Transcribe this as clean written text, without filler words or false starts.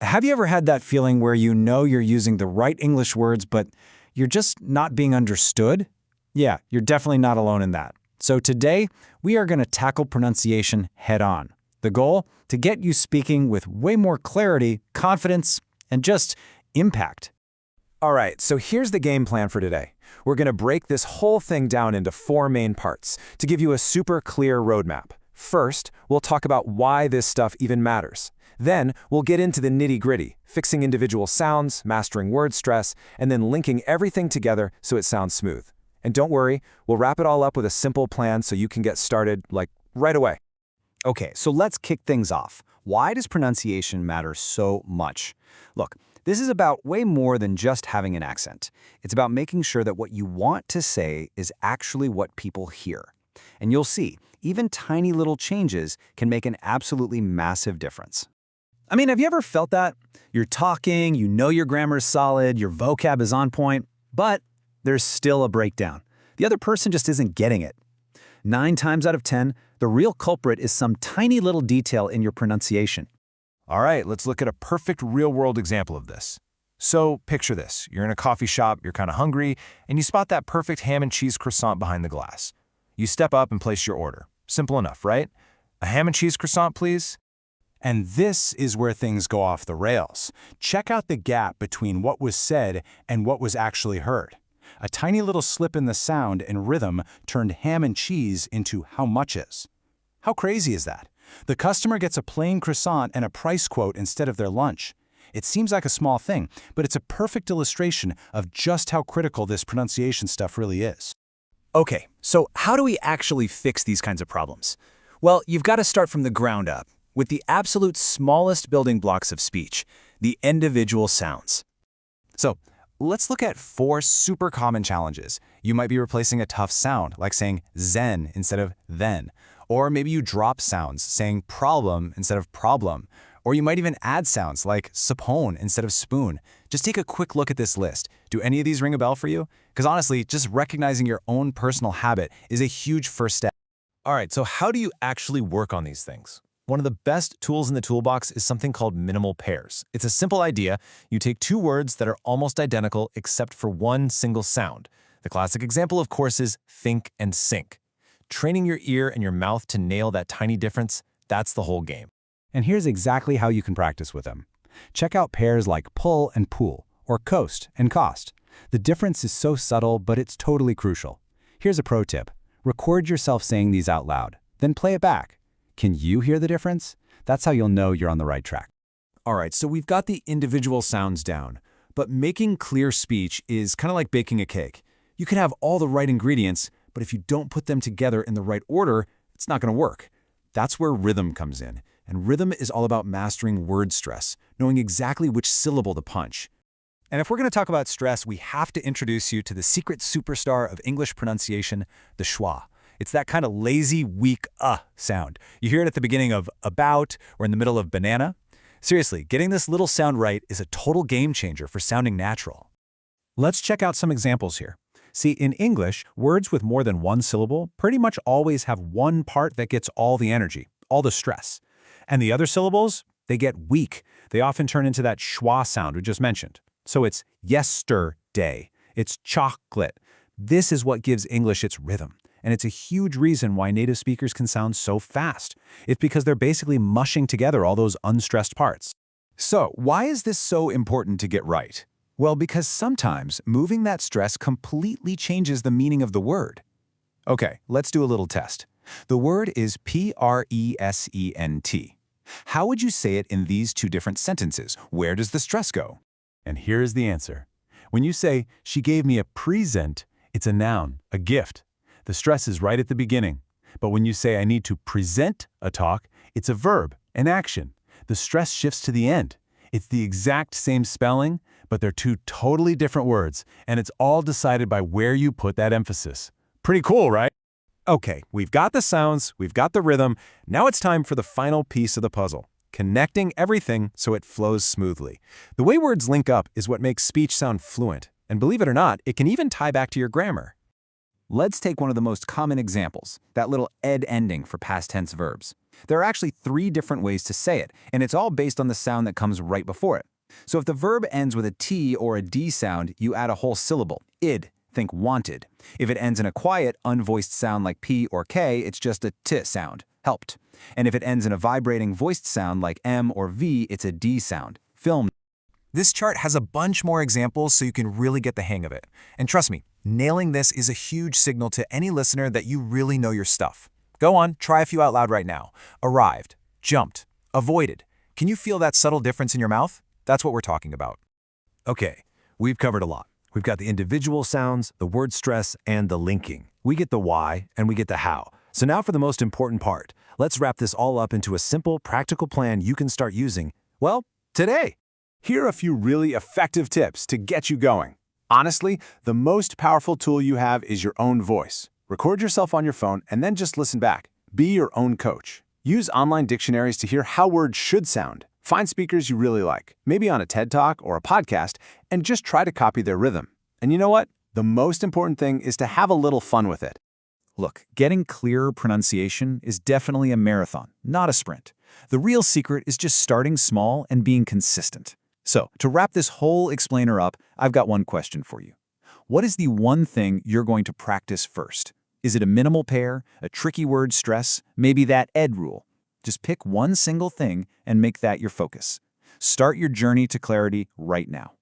Have you ever had that feeling where you know you're using the right English words, but you're just not being understood? Yeah, you're definitely not alone in that. So today, we are going to tackle pronunciation head-on. The goal? To get you speaking with way more clarity, confidence, and just impact. All right, so here's the game plan for today. We're going to break this whole thing down into 4 main parts to give you a super clear roadmap. First, we'll talk about why this stuff even matters. Then, we'll get into the nitty-gritty, fixing individual sounds, mastering word stress, and then linking everything together so it sounds smooth. And don't worry, we'll wrap it all up with a simple plan so you can get started, like, right away. Okay, so let's kick things off. Why does pronunciation matter so much? Look, this is about way more than just having an accent. It's about making sure that what you want to say is actually what people hear. And you'll see, even tiny little changes can make an absolutely massive difference. I mean, have you ever felt that? You're talking, you know your grammar is solid, your vocab is on point, but there's still a breakdown. The other person just isn't getting it. 9 times out of 10, the real culprit is some tiny little detail in your pronunciation. All right, let's look at a perfect real-world example of this. So, picture this. You're in a coffee shop, you're kind of hungry, and you spot that perfect ham and cheese croissant behind the glass. You step up and place your order. Simple enough, right? A ham and cheese croissant, please? And this is where things go off the rails. Check out the gap between what was said and what was actually heard. A tiny little slip in the sound and rhythm turned ham and cheese into how much is. How crazy is that? The customer gets a plain croissant and a price quote instead of their lunch. It seems like a small thing, but it's a perfect illustration of just how critical this pronunciation stuff really is. Okay, so how do we actually fix these kinds of problems? Well, you've got to start from the ground up, with the absolute smallest building blocks of speech, the individual sounds. So, let's look at 4 super common challenges. You might be replacing a tough sound, like saying zen instead of then. Or maybe you drop sounds, saying problem instead of problem. Or you might even add sounds like sapone instead of spoon. Just take a quick look at this list. Do any of these ring a bell for you? Because honestly, just recognizing your own personal habit is a huge first step. All right, so how do you actually work on these things? One of the best tools in the toolbox is something called minimal pairs. It's a simple idea. You take 2 words that are almost identical except for one single sound. The classic example, of course, is think and sink. Training your ear and your mouth to nail that tiny difference, that's the whole game. And here's exactly how you can practice with them. Check out pairs like pull and pool, or coast and cost. The difference is so subtle, but it's totally crucial. Here's a pro tip. Record yourself saying these out loud, then play it back. Can you hear the difference? That's how you'll know you're on the right track. All right, so we've got the individual sounds down, but making clear speech is kind of like baking a cake. You can have all the right ingredients, but if you don't put them together in the right order, it's not going to work. That's where rhythm comes in. And rhythm is all about mastering word stress, knowing exactly which syllable to punch. And if we're going to talk about stress, we have to introduce you to the secret superstar of English pronunciation, the schwa. It's that kind of lazy, weak sound. You hear it at the beginning of about or in the middle of banana. Seriously, getting this little sound right is a total game changer for sounding natural. Let's check out some examples here. See, in English, words with more than one syllable pretty much always have one part that gets all the energy, all the stress. And the other syllables, they get weak. They often turn into that schwa sound we just mentioned. So it's yesterday, it's chocolate. This is what gives English its rhythm. And it's a huge reason why native speakers can sound so fast. It's because they're basically mushing together all those unstressed parts. So, why is this so important to get right? Well, because sometimes moving that stress completely changes the meaning of the word. Okay, let's do a little test. The word is present. How would you say it in these 2 different sentences? Where does the stress go? And here's the answer. When you say, she gave me a present, it's a noun, a gift. The stress is right at the beginning. But when you say, I need to present a talk, it's a verb, an action. The stress shifts to the end. It's the exact same spelling, but they're 2 totally different words, and it's all decided by where you put that emphasis. Pretty cool, right? Okay, we've got the sounds, we've got the rhythm. Now it's time for the final piece of the puzzle, connecting everything so it flows smoothly. The way words link up is what makes speech sound fluent. And believe it or not, it can even tie back to your grammar. Let's take one of the most common examples, that little ed ending for past tense verbs. There are actually 3 different ways to say it, and it's all based on the sound that comes right before it. So if the verb ends with a T or a D sound, you add a whole syllable, id, think wanted. If it ends in a quiet, unvoiced sound like P or K, it's just a T sound, helped. And if it ends in a vibrating voiced sound like M or V, it's a D sound, film. This chart has a bunch more examples so you can really get the hang of it. And trust me, nailing this is a huge signal to any listener that you really know your stuff. Go on, try a few out loud right now. Arrived, jumped, avoided. Can you feel that subtle difference in your mouth? That's what we're talking about. Okay, we've covered a lot. We've got the individual sounds, the word stress, and the linking. We get the why, and we get the how. So now for the most important part. Let's wrap this all up into a simple, practical plan you can start using, well, today. Here are a few really effective tips to get you going. Honestly, the most powerful tool you have is your own voice. Record yourself on your phone and then just listen back. Be your own coach. Use online dictionaries to hear how words should sound. Find speakers you really like, maybe on a TED Talk or a podcast, and just try to copy their rhythm. And you know what? The most important thing is to have a little fun with it. Look, getting clearer pronunciation is definitely a marathon, not a sprint. The real secret is just starting small and being consistent. So, to wrap this whole explainer up, I've got one question for you. What is the one thing you're going to practice first? Is it a minimal pair, a tricky word stress, maybe that ed rule? Just pick one single thing and make that your focus. Start your journey to clarity right now.